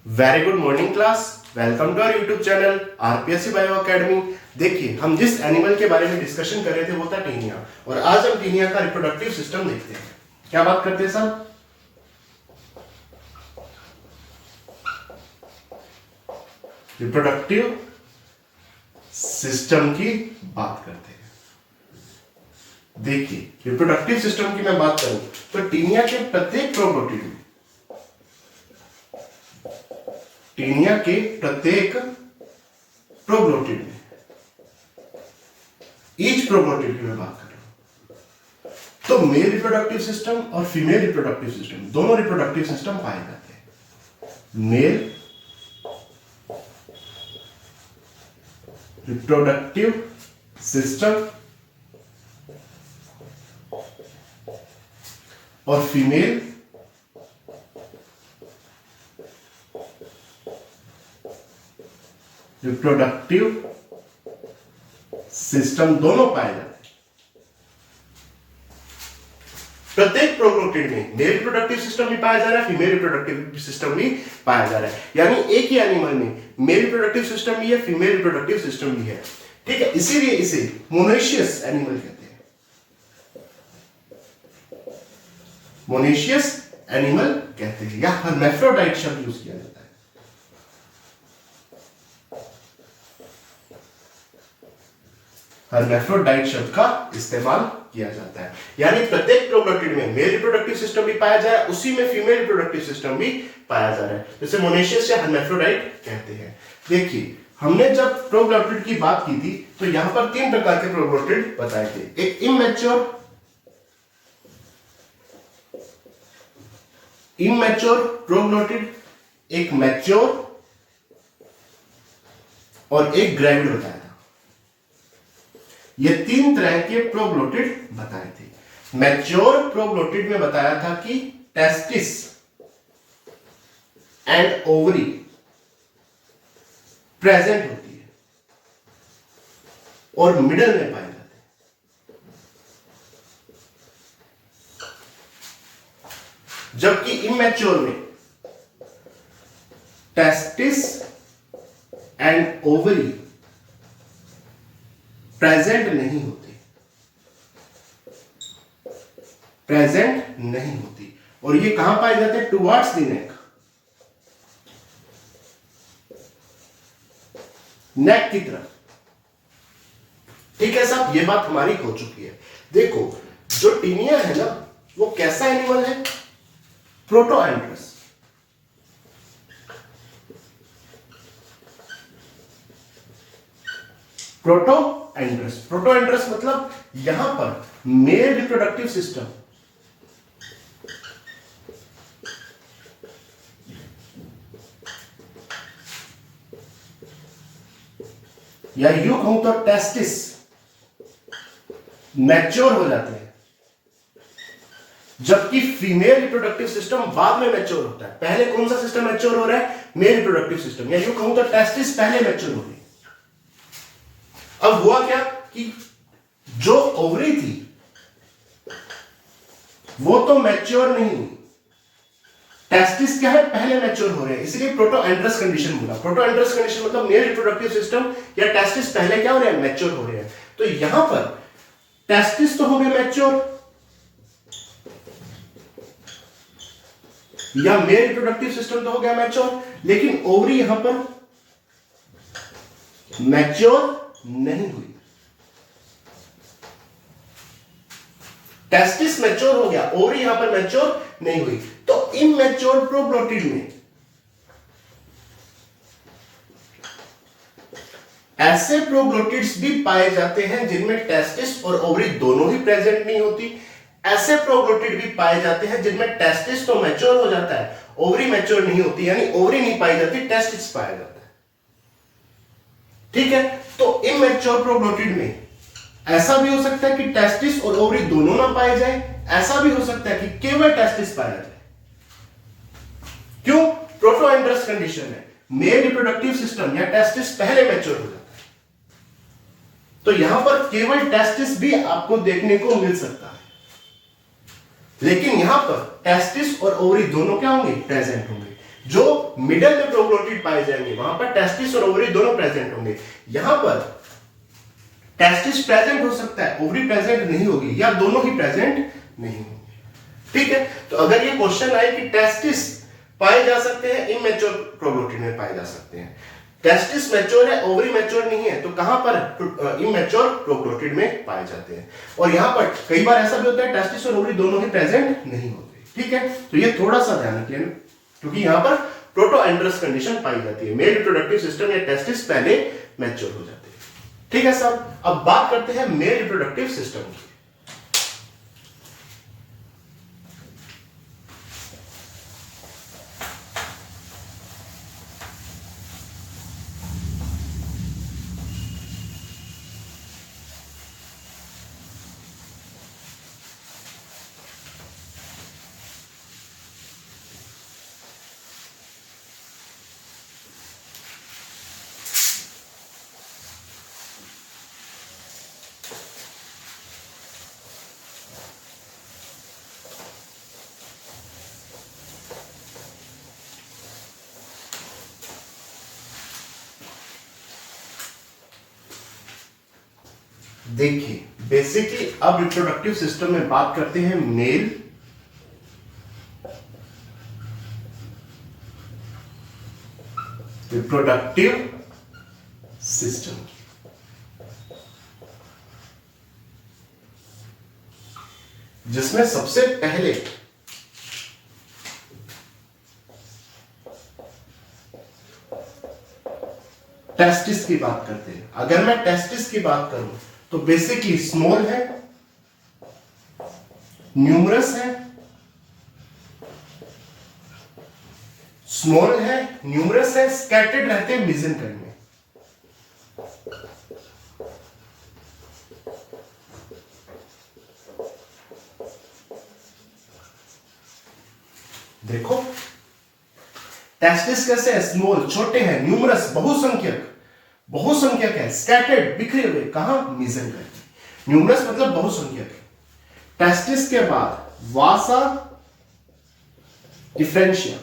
Very good morning class. Welcome to our YouTube channel RPSC bio academy. देखिए, हम जिस animal के बारे में डिस्कशन कर रहे थे वो था टीनिया, और आज हम टीनिया का रिप्रोडक्टिव सिस्टम देखते हैं। क्या बात करते हैं साहब? रिप्रोडक्टिव सिस्टम की बात करते हैं। देखिए, रिप्रोडक्टिव सिस्टम की मैं बात करूं तो टीनिया के प्रत्येक प्रोग्लोटिड में ईच प्रोग्लोटिड की मैं बात कर रहा हूं, तो मेल रिप्रोडक्टिव सिस्टम और फीमेल रिप्रोडक्टिव सिस्टम दोनों रिप्रोडक्टिव सिस्टम पाए जाते हैं। मेल रिप्रोडक्टिव सिस्टम और फीमेल रिप्रोडक्टिव सिस्टम दोनों पाए जाते हैं। प्रत्येक प्रोग्लोटिड में मेल रिप्रोडक्टिव सिस्टम भी पाया जा रहा है, फीमेल रिप्रोडक्टिव सिस्टम भी पाया जा रहा है। यानी एक ही एनिमल में मेल रिप्रोडक्टिव सिस्टम भी है, फीमेल रिप्रोडक्टिव सिस्टम भी है। ठीक है, इसीलिए इसे मोनेशियस एनिमल कहते हैं। मोनेशियस एनिमल कहते हैं, या हर्मैफ्रोडाइट शब्द यूज किया जाता है। हर्मैफ्रोडाइट शब्द का इस्तेमाल किया जाता है। यानी प्रत्येक प्रोग्लोटिड में मेल रिप्रोडक्टिव सिस्टम भी पाया जाए, उसी में फीमेल रिप्रोडक्टिव सिस्टम भी पाया जा रहा है, जिसे मोनेशियस या हर्मैफ्रोडाइट कहते हैं। देखिए, हमने जब प्रोग्लोटिड की बात की थी तो यहां पर तीन प्रकार के प्रोग्लोटिड बताए थे। एक इमैच्योर प्रोग्लोटिड, एक मैच्योर और एक ग्रेविड बताया था। ये तीन तरह के प्रोग्लोटिड बताए थे। मैच्योर प्रोग्लोटिड में बताया था कि टेस्टिस एंड ओवरी प्रेजेंट होती है और मिडल में पाए जाते हैं। जबकि इमैच्योर में टेस्टिस एंड ओवरी प्रेजेंट नहीं होती, और ये कहां पाए जाते हैं? टुवर्ड्स द नेक की तरफ। ठीक है साहब, ये बात हमारी हो चुकी है। देखो, जो टीनिया है ना, वो कैसा एनिमल है? प्रोटोएंड्रस। प्रोटोएंड्रस मतलब यहां पर मेल रिप्रोडक्टिव सिस्टम या यूं कहूं तो टेस्टिस मैच्योर हो जाते हैं, जबकि फीमेल रिप्रोडक्टिव सिस्टम बाद में मैच्योर होता है। पहले कौन सा सिस्टम मैच्योर हो रहा है? मेल रिप्रोडक्टिव सिस्टम, या यूं कहूं तो टेस्टिस पहले मैच्योर हो रही है। अब हुआ क्या कि जो ओवरी थी वो तो मैच्योर नहीं हुई, टेस्टिस क्या है? पहले मैच्योर हो रहे हैं, इसलिए प्रोटोएंड्रस कंडीशन बोला। प्रोटोएंड्रस कंडीशन मतलब मेल रिप्रोडक्टिव सिस्टम या टेस्टिस पहले क्या हो रहे हैं? मैच्योर हो रहे हैं। तो यहां पर टेस्टिस तो हो गए मैच्योर, या मेल रिप्रोडक्टिव सिस्टम तो हो गया मैच्योर, लेकिन ओवरी यहां पर मैच्योर नहीं हुई। टेस्टिस मैच्योर हो गया, ओवरी यहां पर मैच्योर नहीं हुई। तो इमैच्योर प्रोग्लोटिड में ऐसे प्रोग्लोटिड्स भी पाए जाते हैं जिनमें टेस्टिस और ओवरी दोनों ही प्रेजेंट नहीं होती। ऐसे प्रोग्लोटिड भी पाए जाते हैं जिनमें टेस्टिस तो मैच्योर हो जाता है, ओवरी मैच्योर नहीं होती, यानी ओवरी नहीं पाई जाती, टेस्टिस पाया जाता है। ठीक है, तो इमैच्योर प्रोग्लोटिड में ऐसा भी हो सकता है कि टेस्टिस और ओवरी दोनों ना पाए जाए, ऐसा भी हो सकता है कि केवल टेस्टिस पाया जाए। क्यों? प्रोटोएंड्रस कंडीशन है, मेल रिप्रोडक्टिव सिस्टम या टेस्टिस पहले मैच्योर हो जाता है। तो यहां पर केवल टेस्टिस भी आपको देखने को मिल सकता है, लेकिन यहां पर टेस्टिस और ओवरी दोनों क्या होंगे? प्रेजेंट होंगे। जो मिडल में प्रोग्लोटिड पाए जाएंगे वहां पर टेस्टिस और ओवरी दोनों प्रेजेंट होंगे। यहां पर टेस्टिस प्रेजेंट हो सकता है, ओवरी प्रेजेंट नहीं होगी, या दोनों ही प्रेजेंट नहीं होंगे। ठीक है, तो अगर ये क्वेश्चन आए कि टेस्टिस पाए जा सकते हैं, इमैच्योर प्रोग्लोटिड में पाए जा सकते हैं, टेस्टिस मैच्योर है, ओवरी मैच्योर नहीं है, तो कहां पर इमैच्योर प्रोग्लोटिड में पाए जाते हैं। और यहां पर कई बार ऐसा भी होता है टेस्टिस और ओवरी दोनों ही प्रेजेंट नहीं होते। ठीक है, तो ये थोड़ा सा ध्यान रखिए, क्योंकि यहां पर प्रोटोएंड्रस कंडीशन पाई जाती है, मेल रिप्रोडक्टिव सिस्टम या टेस्टिस पहले मैच्योर हो जाते हैं। ठीक है साहब, अब बात करते हैं मेल रिप्रोडक्टिव सिस्टम की। देखिए, बेसिकली अब रिप्रोडक्टिव सिस्टम में बात करते हैं मेल रिप्रोडक्टिव सिस्टम, जिसमें सबसे पहले टेस्टिस की बात करते हैं। अगर मैं टेस्टिस की बात करूं तो बेसिकली स्मॉल है, न्यूमरस है, स्मॉल है, न्यूमरस है, स्कैटर्ड रहते हैं मेसेंकाइम में। देखो टेस्टिस कैसे है, स्मॉल छोटे हैं, न्यूमरस बहुसंख्यक, बहुसंख्यक है, स्कैटर्ड बिखरे हुए, कहां मेसेंकाइम। न्यूमरस मतलब बहुसंख्यक है। टेस्टिस के बाद वासा डिफरेंशिया,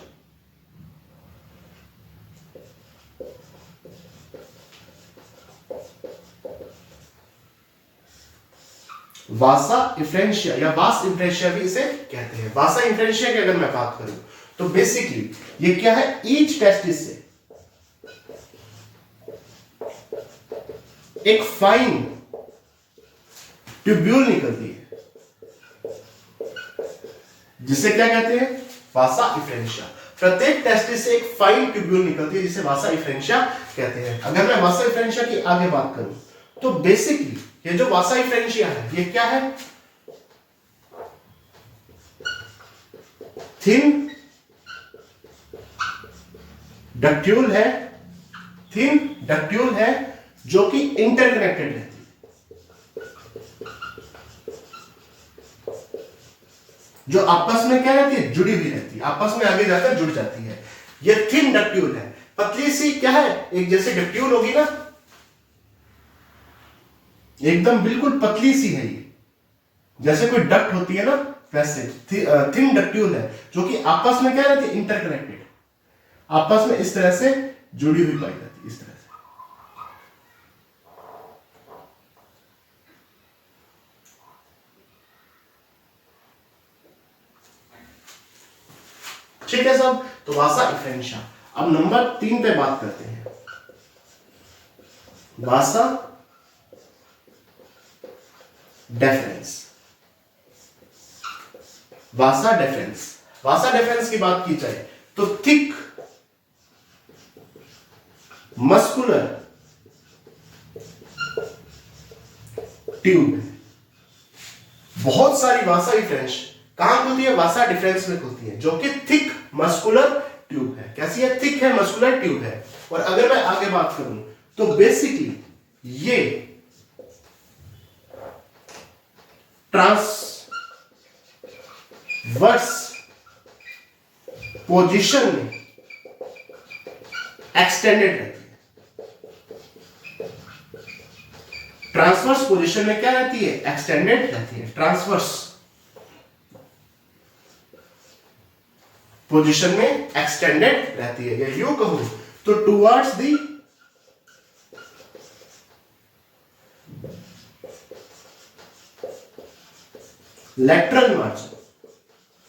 वासा इफ्रेंशिया या वास इफ्रेंशिया भी इसे कहते हैं। वासा इफ्रेंशिया की अगर मैं बात करूं तो बेसिकली ये क्या है, ईच टेस्टिस से एक फाइन ट्यूब्यूल निकलती है, जिसे क्या कहते हैं, वासा इफ्रेंशिया। प्रत्येक टेस्टिस से एक फाइन ट्यूब्यूल निकलती है, जिसे वासा इफ्रेंशिया कहते हैं। अगर मैं वासा इफ्रेंशिया की आगे बात करूं तो बेसिकली ये जो वासा इफ्रेंशिया है, ये क्या है, थिन डक्ट्यूल है, थिन डक्ट्यूल है, जो कि इंटरकनेक्टेड रहती है, जो आपस में क्या रहती है, जुड़ी हुई रहती है, आपस में आगे जाकर जुड़ जाती है। ये थिन डक्ट्यूल है, पतली सी क्या है, एक जैसे डक्ट्यूल होगी ना, एकदम बिल्कुल पतली सी है ये, जैसे कोई डक्ट होती है ना, वैसे थिन डक्ट्यूल है, जो कि आपस में क्या रहती है, इंटरकनेक्टेड, आपस में इस तरह से जुड़ी हुई पाई जाती है, इस तरह से। ठीक है साहब, तो वासा इफ्रेंशिया। अब नंबर 3 पे बात करते हैं, वासा डेफरेंस। वासा डेफरेंस, वासा डेफरेंस की बात की जाए तो थिक मस्कुलर ट्यूब है। बहुत सारी वासा डिफरेंस कहां खुलती है, वासा डिफरेंस में खुलती है, जो कि थिक मस्कुलर ट्यूब है। कैसी है, थिक है, मस्कुलर ट्यूब है। और अगर मैं आगे बात करूं तो बेसिकली ये ट्रांसवर्स पोजीशन में एक्सटेंडेड रहती है। ट्रांसवर्स पोजीशन में क्या रहती है, एक्सटेंडेड रहती है। ट्रांसवर्स पोजीशन में एक्सटेंडेड रहती है, या यूं कहूं तो टुवर्ड्स दी लैटरल मार्जिन।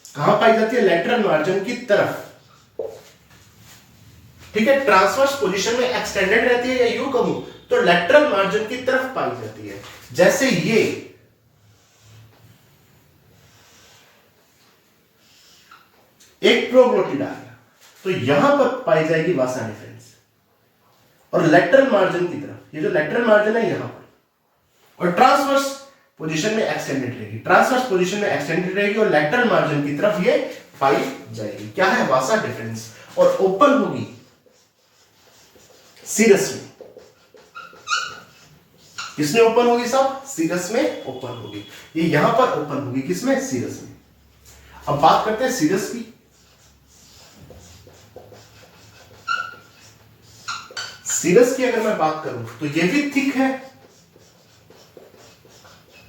कहां पाई जाती है? लैटरल मार्जिन की तरफ। ठीक है, ट्रांसवर्स पोजीशन में एक्सटेंडेड रहती है, या यूं कहूं तो लैटरल मार्जिन की तरफ पाई जाती है। जैसे ये एक प्रोग्लोटिड आ गया, तो यहां पर पाई जाएगी वासा डिफरेंस, और लैटरल मार्जिन की तरफ, ये जो लैटरल मार्जिन है यहां पर, और ट्रांसवर्स पोजीशन में एक्सटेंडेड रहेगी, ट्रांसवर्स पोजीशन में एक्सटेंडेड रहेगी, और लैटरल मार्जिन की तरफ ये पाई जाएगी। क्या है? वासा डिफरेंस। और ओपन होगी सीरस में। किसमें ओपन होगी साहब? सीरस में ओपन होगी। ये यहां पर ओपन होगी, किसमें? सीरस में। अब बात करते हैं सीरस की। सीरस की अगर मैं बात करूं तो ये भी थिक है,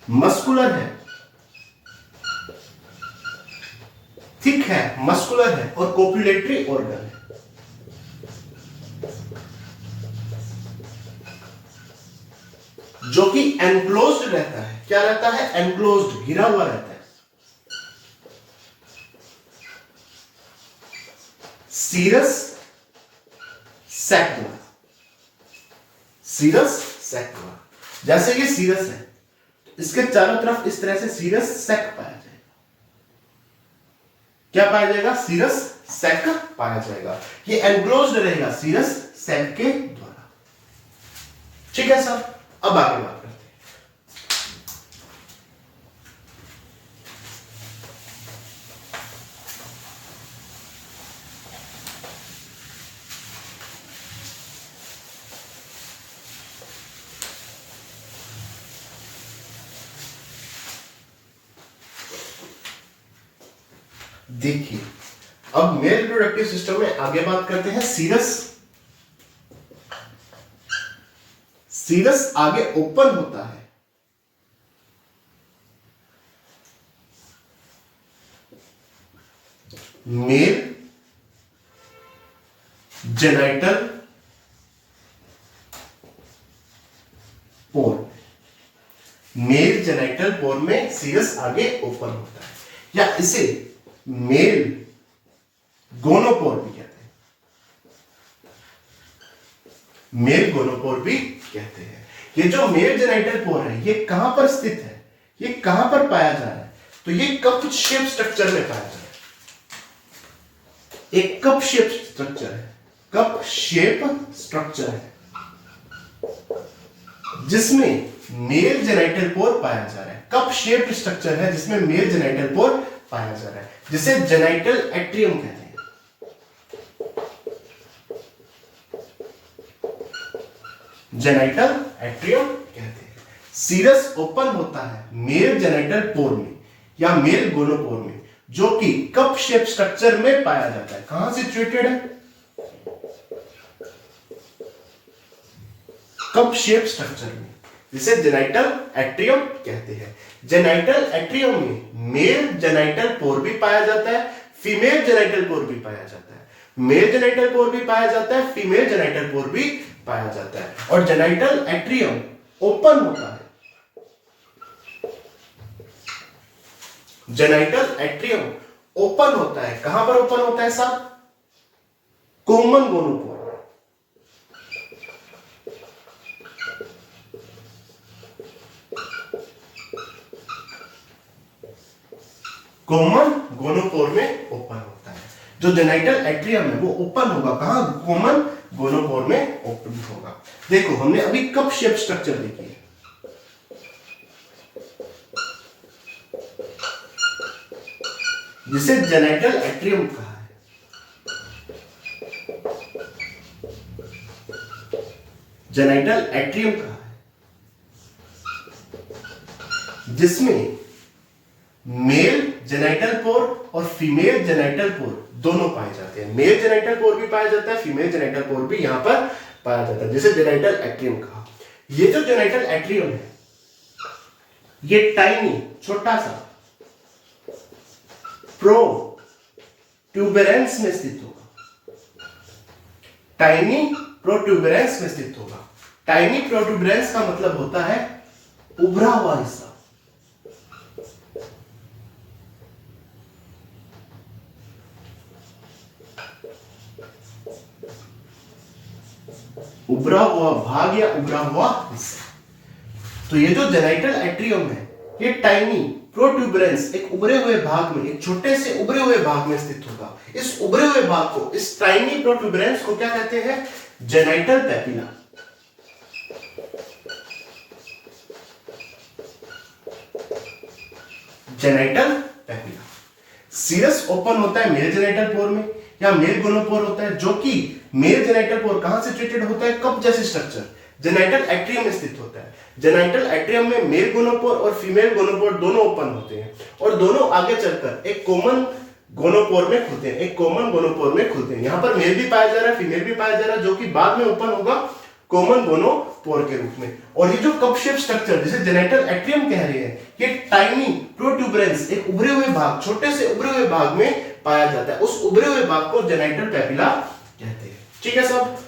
मस्कुलर है, थिक है, मस्कुलर है, और कोपुलेटरी ऑर्गन है। जो कि एनक्लोज्ड रहता है। क्या रहता है? एनक्लोज्ड, घिरा हुआ रहता है। Serous saccula, serous saccula. जैसे ये सीरस है, इसके चारों तरफ इस तरह से सीरस सैक पाया जाएगा। क्या पाया जाएगा? सीरस सैक पाया जाएगा। ये एनक्लोज्ड रहेगा सीरस सैक के द्वारा। ठीक है सर, अब आगे बात करते हैं। देखिए, अब मेल रिप्रोडक्टिव सिस्टम में आगे बात करते हैं सीरस। सीरस आगे ओपन होता है, मेल जेनाइटल पोर। मेल जेनाइटल पोर में सीरस आगे ओपन होता है, या इसे मेल गोनोपोर भी कहते हैं। मेल गोनोपोर भी कहते हैं। ये जो मेल जेनाइटल पोर है, ये कहां पर स्थित है? ये कहां पर पाया जा रहा है? तो ये कप शेप स्ट्रक्चर में पाया जा रहा है। एक कप शेप स्ट्रक्चर है, कप शेप स्ट्रक्चर है, जिसमें मेल जेनाइटल पोर पाया जा रहा है। कप शेप स्ट्रक्चर है जिसमें मेल जेनाइटल पोर पाया जा रहा है, जिसे जेनाइटल एट्रियम कहते हैं। जेनाइटल एट्रियम कहते हैं। सीरस ओपन होता है मेल जेनाइटल पोर में या मेल गोनोपोर में, जो कि कप शेप स्ट्रक्चर में पाया जाता है। कहां सिचुएटेड है? कप शेप स्ट्रक्चर में, जिसे जेनाइटल एट्रियम कहते हैं। जेनाइटल एट्रियम में मेल जेनाइटल पोर भी पाया जाता है, फीमेल जेनाइटल पोर भी पाया जाता है। मेल जेनाइटल पोर भी पाया जाता है, फीमेल जेनाइटल पोर भी पाया जाता है। और जेनाइटल एट्रियम ओपन होता है। जेनाइटल एट्रियम ओपन होता है। कहां पर ओपन होता है साहब? Common gonopore. कॉमन गोनोपोर में ओपन होता है। जो जेनाइटल एट्रियम है वो ओपन होगा कहां? कॉमन गोनोपोर में ओपन होगा। देखो, हमने अभी कप शेप स्ट्रक्चर देखी है। जिसे जेनाइटल एट्रियम कहा है। जेनाइटल एट्रियम कहा है, जिसमें मेल जेनाइटल पोर और फीमेल जेनाइटल पोर दोनों पाए जाते हैं। मेल जेनाइटल पोर भी पाया जाता है, फीमेल जेनाइटल पोर भी यहां पर पाया जाता है, जिसे जेनाइटल एट्रियम कहा। ये जो जेनाइटल एट्रियम है, ये टाइनी, छोटा सा प्रोट्यूबरेंस में स्थित होगा, टाइनी प्रोट्यूबरेंस में स्थित होगा। टाइनी प्रोट्यूबरेंस का मतलब होता है उभरा हुआ हिस्सा। उभरा हुआ भाग या उभरा हुआ हिस्सा। तो ये जो जेनाइटल एट्रियम है, ये टाइनी प्रोट्यूबरेंस एक उभरे हुए भाग में, एक छोटे से उभरे हुए भाग में स्थित होगा। इस उभरे हुए भाग को, इस टाइनी प्रोट्यूबरेंस को क्या कहते हैं? Genital papilla. Genital papilla. Cirrus open होता है मेल जेनाइटल पोर में, या मेल गोनोपोर होता है, जो कि मेल जेनाइटल पोर कहां सिचुएटेड होता है? कप जैसे स्ट्रक्चर जेनाइटल एट्रियम में स्थित होता है। जेनाइटल एट्रियम में मेल गोनोपोर और फीमेल गोनोपोर दोनों ओपन होते हैं, और दोनों आगे चलकर एक कॉमन गोनोपोर में खुलते हैं, एक कॉमन गोनोपोर में खुलते हैं। यहां पर मेल भी पाया जा रहा है, फीमेल भी पाया जा रहा है, जो कि बाद में ओपन होगा कॉमन गोनोपोर के रूप में। और ये जो कप शेप स्ट्रक्चर जिसे जेनाइटल एट्रियम कह रहे हैं, ये टाइनी प्रोट्यूबरेंस एक उभरे हुए भाग, छोटे से उभरे हुए भाग में पाया जाता है। उस उभरे हुए भाग को जेनाइटल पेपिला कहते हैं। ठीक है सब?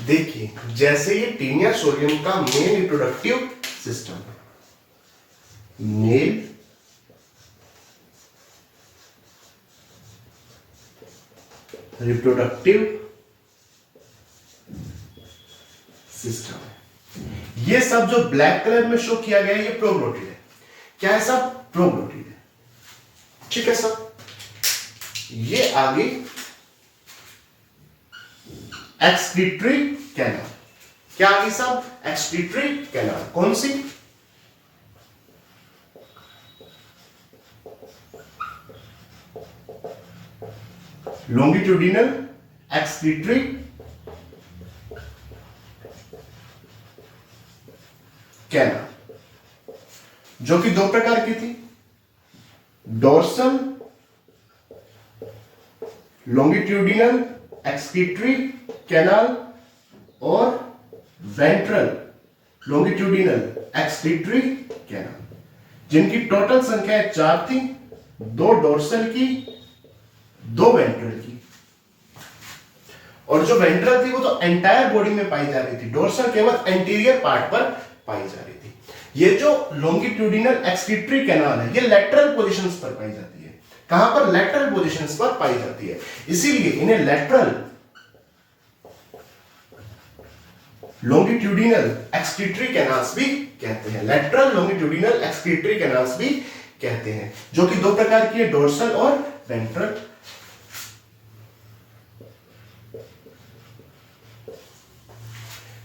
देखिए, जैसे ये टीनिया सोडियम का मेल रिप्रोडक्टिव सिस्टम है, मेल रिप्रोडक्टिव सिस्टम है। ये सब जो ब्लैक कलर में शो किया गया है, ये प्रोग्लोटिड है। क्या है सब? प्रोग्लोटिड है। ठीक है सब? ये आगे एक्सक्रीटरी कैनाल। क्या आ गई सब? Excretory canal. कौन सी? लॉन्गिट्यूडिनल एक्सक्रीटरी कैनाल, जो कि दो प्रकार की थी, डोर्सल लॉन्गिट्यूडिनल एक्सक्रीटरी कैनाल और वेंट्रल लॉन्गिट्यूडिनल एक्सक्रीटरी कैनाल, जिनकी टोटल संख्या 4 थी, 2 डोर्सल की, 2 वेंट्रल की। और जो वेंट्रल थी वो तो एंटायर बॉडी में पाई जा रही थी, डोर्सल केवल एंटीरियर पार्ट पर पाई जा रही थी। ये जो लॉन्गिट्यूडिनल एक्सक्रीटरी कैनाल है, ये लेटरल पोजीशंस पर पाई जाती है। कहां पर? लेटरल पोजीशंस पर पाई जाती है। इसीलिए इन्हें लेटरल लॉन्गिट्यूडिनल एक्सक्रीटरी कैनाल्स भी कहते हैं। लेटरल लॉन्गिट्यूडिनल एक्सक्रीटरी कैनाल्स भी कहते हैं, जो कि दो प्रकार की है, डोर्सल और वेंट्रल।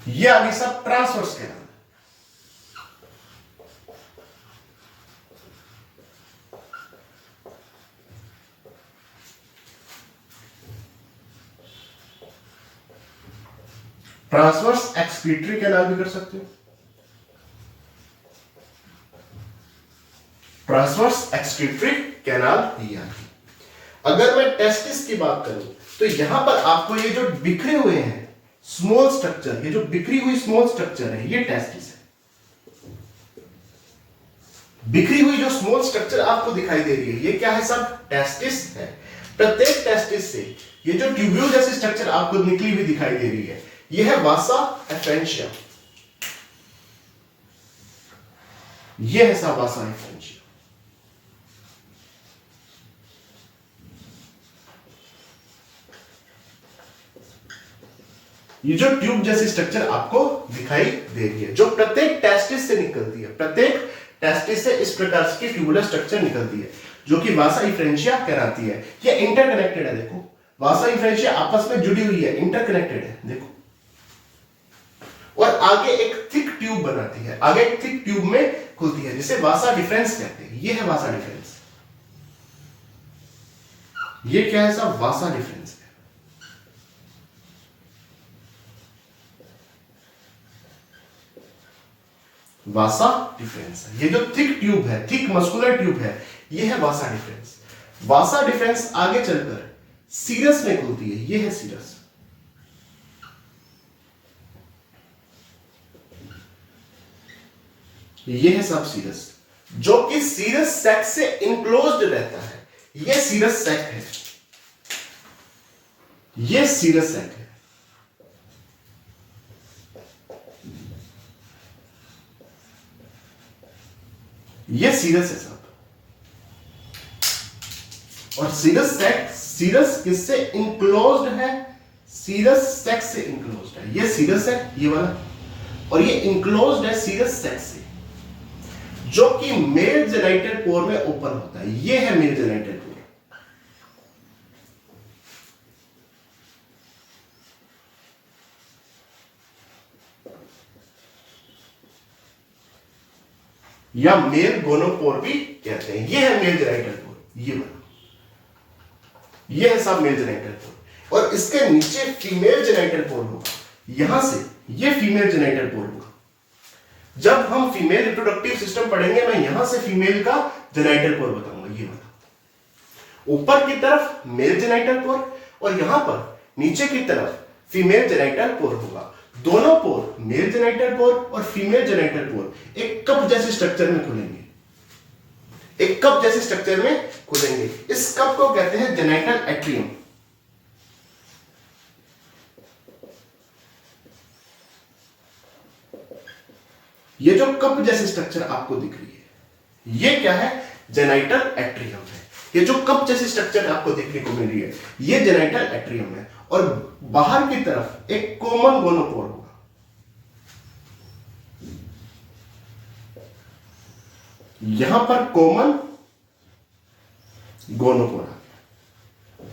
ये आगे सब transverse canal. Transverse excretory canal भी कर सकते हो। ट्रांसवर्स एक्सक्रीटरी कैनाल ही आती। अगर मैं टेस्टिस की बात करूं तो यहां पर आपको ये जो बिखरे हुए हैं स्मॉल स्ट्रक्चर, ये जो बिखरी हुई स्मॉल स्ट्रक्चर है, ये टेस्टिस है। बिखरी हुई जो स्मॉल स्ट्रक्चर आपको दिखाई दे रही है, ये क्या है सब? टेस्टिस है। प्रत्येक टेस्टिस से ये जो ट्यूब्यूल जैसी स्ट्रक्चर आपको निकली हुई दिखाई दे रही है, यह है वासा एफरेंशिया। यह है सब वासा एफरेंशिया। ये जो ट्यूब जैसी स्ट्रक्चर आपको दिखाई दे रही है, जो प्रत्येक टेस्टिस से निकलती है, प्रत्येक टेस्टिस से इस प्रकार की ट्यूबुलर स्ट्रक्चर निकलती है, जो कि वासा एफरेंशिया कहलाती है। ये इंटरकनेक्टेड है। देखो, वासा एफरेंशिया आपस में जुड़ी हुई है, इंटरकनेक्टेड है। देखो, और आगे एक थिक ट्यूब बनाती है, आगे एक थिक ट्यूब में खुलती है, जिसे वासा डिफरेंस कहते हैं। ये है वासा डिफरेंस। ये क्या है सब? वासा डिफरेंस है। वासा डिफरेंस है। ये जो थिक ट्यूब है, थिक मस्कुलर ट्यूब है, ये है वासा डिफरेंस। वासा डिफरेंस आगे चलकर सीरस में खुलती है, ये है सीरस। ये है सब सीरस, जो कि सीरस सैक से इनक्लोज्ड रहता है। ये सीरस सैक है, ये सीरस सैक है। ये सीरस है सब। और सीरस सैक, सीरस किससे इनक्लोज्ड है? सीरस सैक से इनक्लोज्ड है। ये सीरस है, ये वाला, और ये इनक्लोज्ड है सीरस सैक से, जो कि मेल जेनाइटल पोर में ओपन होता है। ये है मेल जेनाइटल पोर। या मेल गोनोपोर भी कहते हैं। ये है मेल जेनाइटल पोर, ये वाला, ये है सब मेल जेनाइटल पोर। और इसके नीचे फीमेल जेनाइटल पोर होगा। यहां से ये फीमेल जेनाइटल पोर होगा। जब हम फीमेल रिप्रोडक्टिव सिस्टम पढ़ेंगे, मैं यहां से फीमेल का जेनाइटल पोर बताऊंगा। ये वाला ऊपर की तरफ मेल जेनाइटल पोर, और यहां पर नीचे की तरफ फीमेल जेनाइटल पोर होगा। दोनों पोर, मेल जेनाइटल पोर और फीमेल जेनाइटल पोर, एक कप जैसे स्ट्रक्चर में खुलेंगे, एक कप जैसे स्ट्रक्चर में खुलेंगे। इस कप को कहते हैं जेनाइटल एट्रियम। ये जो कप जैसे स्ट्रक्चर आपको दिख रही है, ये क्या है? जेनाइटल एट्रियम है। ये जो कप जैसी स्ट्रक्चर आपको देखने को मिल रही है, ये जेनाइटल एट्रियम है। और बाहर की तरफ एक कॉमन गोनोपोर होगा। यहां पर कॉमन गोनोपोर आ गया,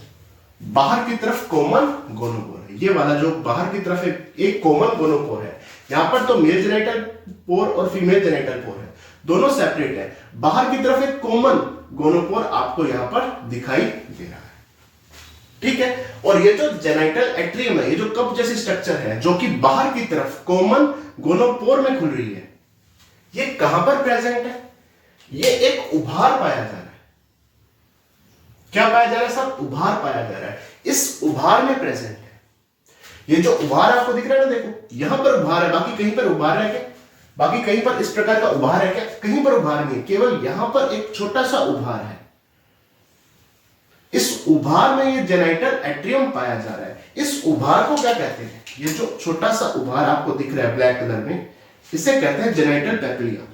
बाहर की तरफ कॉमन गोनोपोर है। ये वाला जो बाहर की तरफ एक कॉमन गोनोपोर है, यहां पर तो मेल जेनाइटल पोर और फीमेल जेनाइटल पोर है, दोनों सेपरेट है। बाहर की तरफ एक कॉमन गोनोपोर आपको यहां पर दिखाई दे रहा है, ठीक है। और ये जो जेनाइटल एट्रियम है, ये जो कप जैसी स्ट्रक्चर है, जो कि बाहर की तरफ कॉमन गोनोपोर में खुल रही है, ये कहां पर प्रेजेंट है? ये एक उभार पाया जा रहा है। क्या पाया जा रहा है? सब उभार पाया जा रहा है। इस उभार में प्रेजेंट है। ये जो उभार आपको दिख रहा है ना, देखो यहां पर उभार है, बाकी कहीं पर उभार है क्या? बाकी कहीं पर इस प्रकार का उभार है क्या? कहीं पर उभार नहीं है, केवल यहां पर एक छोटा सा उभार है। इस उभार में ये जेनाइटल एट्रियम पाया जा रहा है। इस उभार को क्या कहते हैं? ये जो छोटा सा उभार आपको दिख रहा है ब्लैक कलर में, इसे कहते हैं जेनाइटल पेपिलिया।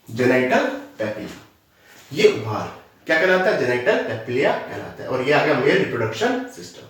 जेनाइटल पेपिलिया, ये उभार क्या कहलाता है? जेनाइटल पेपिलिया कहलाता है। और ये आ गया मेल रिप्रोडक्शन सिस्टम।